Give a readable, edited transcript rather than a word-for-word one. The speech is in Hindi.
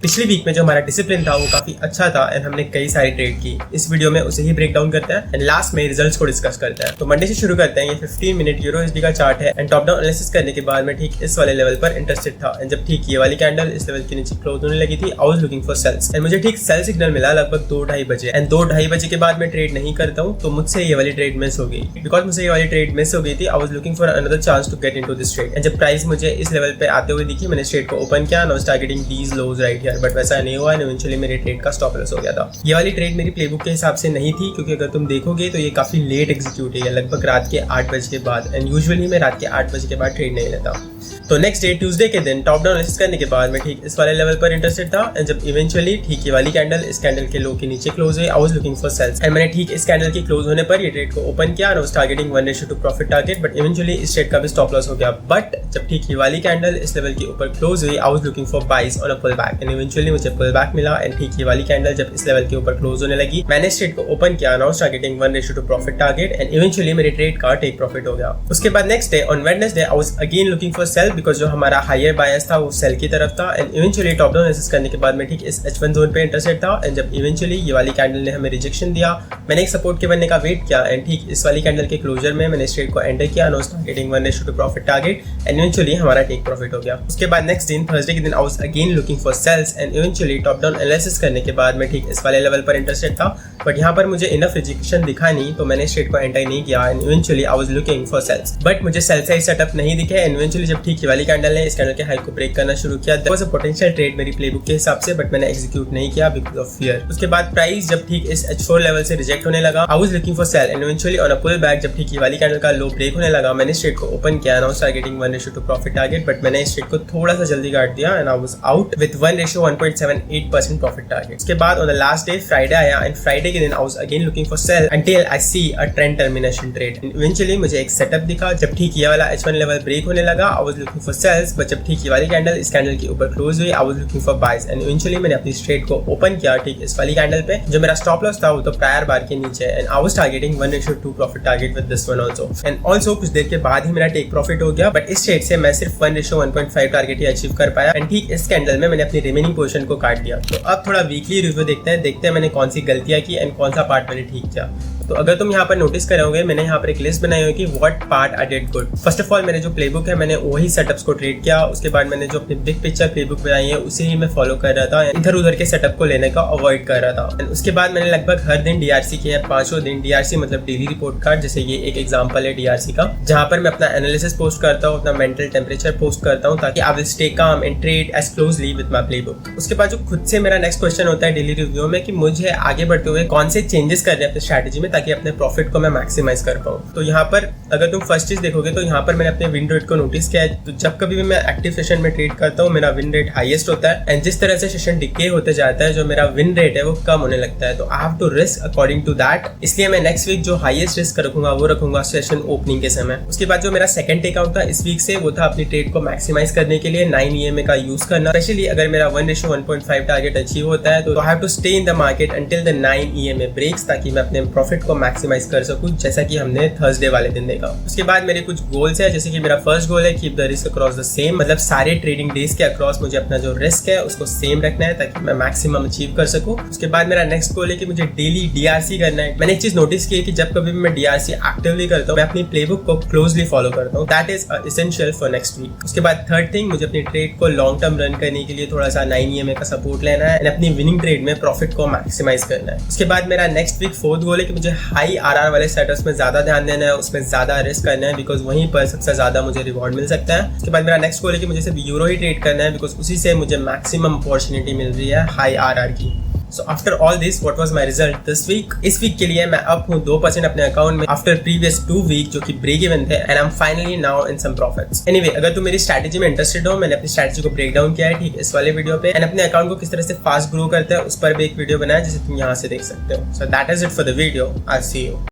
पिछली वीक में जो हमारा डिसिप्लिन था वो काफी अच्छा था एंड हमने कई सारी ट्रेड की। इस वीडियो में उसे ही ब्रेक डाउन करते हैं एंड लास्ट में रिजल्ट्स को डिस्कस करते हैं। तो मंडे से शुरू करते हैं। ये 15 मिनट यूरो एसडी का चार्ट है एंड टॉप डाउन एनालिसिस करने के बाद मैं ठीक इस वाले लेवल पर इंटरेस्टेड था एंड जब ठीक ये वाली कैंडल इस लेवल के नीचे क्लोज होने लगी थी, I was looking for sells and मुझे ठीक सेल सिग्नल मिला लगभग 2-2:30 बजे एंड 2-2:30 बजे के बाद मैं ट्रेड नहीं करता हूँ, तो मुझसे ये वाली ट्रेड मिस हो गई। बिकॉज मुझे ये वाली ट्रेड मिस हो गई थी, I was looking for another chance to get into this trade and जब प्राइस मुझे इस लेवल पे आते हुए दिखी, मैंने ट्रेड को ओपन किया and was targeting these lows right here, but वैसा नहीं हुआ एंड इवेंचुअली मेरे ट्रेड का स्टॉप लॉस हो गया था। ये वाली ट्रेड मेरी प्लेबुक के हिसाब से नहीं थी, क्योंकि अगर तुम देखोगे तो ये काफी लेट एग्जीक्यूट है, लगभग रात के 8 बजे के बाद एंड यूजुअली मैं रात के 8 बजे के बाद ट्रेड नहीं लेता। तो नेक्स्ट डे ट्यूसडे के दिन टॉप डाउन एनालिसिस करने के बाद मैं ठीक इस वाले लेवल पर इंटरेस्टेड था एंड जब इवेंचुअली ठीक ये वाली कैंडल इस कैंडल के लो के नीचे क्लोज हुई, I was looking for sells and मैंने ठीक इस कैंडल की क्लोज होने पर ये ट्रेड को ओपन किया and was targeting 1:2 profit target, but eventually इस ट्रेड का भी स्टॉप लॉस हो गया। बट जब ठीक ये वाली कैंडल इस लेवल के ऊपर क्लोज हुई, I was looking for buys on a pull back and eventually मुझे पुल बैक मिला एंड ठीक ये वाली कैंडल जब इस लेवल के ऊपर क्लोज होने लगी, मैंने इस ट्रेड को ओपन किया and I was targeting 1:2 profit target and eventually मेरे ट्रेड का टेक प्रॉफिट हो गया। उसके बाद next day on Wednesday I was again looking for cell, because जो हमारा हायर बायस था वो सेल की तरफ था and eventually top down analysis करने के बाद मैं ठीक इस H1 जोन पे इंटरेस्टेड था एंड जब इवेंचुअली ये वाली कैंडल ने हमें रिजेक्शन दिया, मैंने एक सपोर्ट के बनने का वेट किया एंड ठीक इस वाली कैंडल के क्लोजर में मैंने इस ट्रेड को एंटर किया and was targeting 1:2 profit target and eventually हमारा टेक प्रॉफिट हो गया। उसके बाद नेक्स्ट दिन थर्सडे के दिन I was again looking for sells and eventually top down analysis करने के बाद मैं ठीक इस वाले लेवल पर इंटरेस्टेड था, बट यहाँ पर मुझे इनफ रिजेक्शन दिखा नहीं, तो मैंने इस ट्रेड को एंटर नहीं किया and eventually I was looking for sells, but मुझे सेल साइज सेटअप नहीं दिखे एंड इवेंचुअली जब ठीक ये वाली कैंडल ने इस कैंडल के हाई को ब्रेक करना शुरू किया, that was a potential trade मेरी प्लेबुक के हिसाब से, बट मैंने एग्जीक्यूट नहीं किया बिकॉज ऑफ फियर। उसके बाद प्राइस जब ठीक इस H4 लेवल से रिजेक्ट होने लगा, I was looking for sell and eventually on a pull back जब ठीक ये वाली कैंडल का लो ब्रेक होने लगा, मैंने इस ट्रेड को ओपन किया and I was targeting 1:2 profit target, but मैंने इस ट्रेड को थोड़ा सा जल्दी काट दिया and I was out with 1:1.78% profit target. उसके बाद on the last day Friday आया एंड फ्राइडे के दिन I was again looking for cell until I see a trend termination trade. Eventually मुझे एक सेटअप दिखा, जब ठीक ये वाला H1 लेवल ब्रेक होने लगा, I was looking for sells, but जब ठीक ये वाली कैंडल इस कैंडल के ऊपर क्लोज हुई, I was looking for buys and eventually मैंने अपनी ट्रेड को ओपन किया ठीक इस वाली कैंडल पे। जो मेरा स्टॉप लॉस था वो तो प्रायर बार के नीचे and I was targeting 1:2 profit target with this one also and also कुछ देर के बाद ही मेरा टेक प्रॉफिट हो गया, बट इस ट्रेड से मैं सिर्फ 1:1.5 टारगेट ही अचीव कर पाया एंड ठीक इस कैंडल में मैंने अपनी रिमेनिंग पोजीशन को काट दिया। तो अब थोड़ा वीकली रिव्यू देखते हैं मैंने कौन सी गलतियां की एंड कौन सा पार्ट मैंने ठीक किया। तो अगर तुम यहाँ पर नोटिस करोगे, मैंने यहाँ पर एक लिस्ट बनाई हुई कि what part I did good. First of all मेरे जो प्लेबुक है मैंने वही सेटअप्स को ट्रेड किया, उसके बाद मैंने जो अपनी बिग पिक्चर प्लेबुक बनाई है उसे ही मैं फॉलो कर रहा था, इधर उधर के सेटअप को लेने का अवॉइड कर रहा था। उसके बाद मैंने लगभग हर दिन डीआरसी किया है, 5 दिन डीआरसी मतलब डेली रिपोर्ट कार्ड, जैसे ये एक एग्जाम्पल है डीआरसी का, जहाँ पर मैं अपना एनालिसिस पोस्ट करता हूँ, अपना मेंटल टेम्परेचर पोस्ट करता हूँ, ताकि I will stay calm and trade as closely with my playbook. उसके बाद जो खुद से मेरा नेक्स्ट क्वेश्चन होता है डेली रिव्यू में कि मुझे आगे बढ़ते हुए कौन से चेंजेस करने हैं अपने स्ट्रैटेजी में ताकि अपने प्रॉफिट को मैं मैक्सिमाइज कर पाऊँ। तो यहाँ पर अगर तुम फर्स्ट चीज देखोगे तो यहाँ पर मैंने अपने विन रेट को नोटिस किया है। तो जब कभी भी मैं एक्टिव सेशन में ट्रेड करता हूँ, मेरा विन रेट हाईएस्ट होता है एंड जिस तरह से सेशन डिके होते जाता है, जो मेरा विन रेट है वो कम होने लगता है। तो I have to risk according to that, इसलिए मैं नेक्स्ट वीक जो हाईएस्ट रिस्क रखूंगा वो रखूंगा सेशन ओपनिंग के समय। उसके बाद जो मेरा सेकंड टेकआउट था इस वीक से, वो था अपनी ट्रेड को मैक्सिमाइज करने के लिए 9 EMA का यूज करना। स्पेशली अगर मेरा 1:1.5 टारगेट अचीव होता है तो I have to stay in the market until the 9 EMA breaks, ताकि मैं अपने प्रॉफिट को मैक्सिमाइज कर सकूं, जैसा कि हमने थर्सडे वाले दिन देखा। उसके बाद मेरे कुछ गोल्स है, जैसे कि मेरा फर्स्ट गोल है keep the risk across the same, मतलब सारे ट्रेडिंग डेज के अक्रॉस मुझे अपना जो रिस्क है उसको सेम रखना है ताकि मैं मैक्सिमम अचीव कर सकूं। उसके बाद मेरा नेक्स्ट गोल है कि मुझे डेली डीआरसी करना है। मैंने एक चीज नोटिस की है कि जब कभी भी मैं डीआरसी एक्टिवली करता हूँ, मैं अपनी प्लेबुक को क्लोजली फॉलो करता हूँ, that is essential for next week. उसके बाद थर्ड थिंग, मुझे अपनी ट्रेड को लॉन्ग टर्म रन करने के लिए थोड़ा सा 9 EMA का सपोर्ट लेना है एंड अपनी विनिंग ट्रेड में प्रॉफिट को मैक्सिमाइज करना है। उसके बाद मेरा नेक्स्ट वीक फोर्थ गोल है कि मुझे हाई आरआर वाले सेटअप्स में ज्यादा ध्यान देना है, उसमें ज्यादा रिस्क करना है, बिकॉज वहीं पर सबसे ज्यादा मुझे रिवॉर्ड मिल सकता है। उसके बाद मेरा नेक्स्ट गोल है कि मुझे सिर्फ यूरो ही ट्रेड करना है, बिकॉज उसी से मुझे मैक्सिमम अपॉर्चुनिटी मिल रही है हाई आरआर की। So after all this, what was my result this week? इस वीक के लिए मैं अप हूँ 2% अपने अकाउंट में आफ्टर प्रीवियस 2 वीक जो कि ब्रेक इवन थे and I am finally now in some profits. Anyway, अगर तुम मेरी स्ट्रैटेजी में इंटरेस्टेड हो, मैंने अपनी स्ट्रैटेजी को ब्रेक डाउन किया है ठीक इस वाले वीडियो पे एंड अपने अकाउंट को किस तरह से फास्ट ग्रो करते हैं उस पर भी एक वीडियो बनाया जिसे तुम यहाँ से देख सकते हो। So that is it for the video. I'll see you.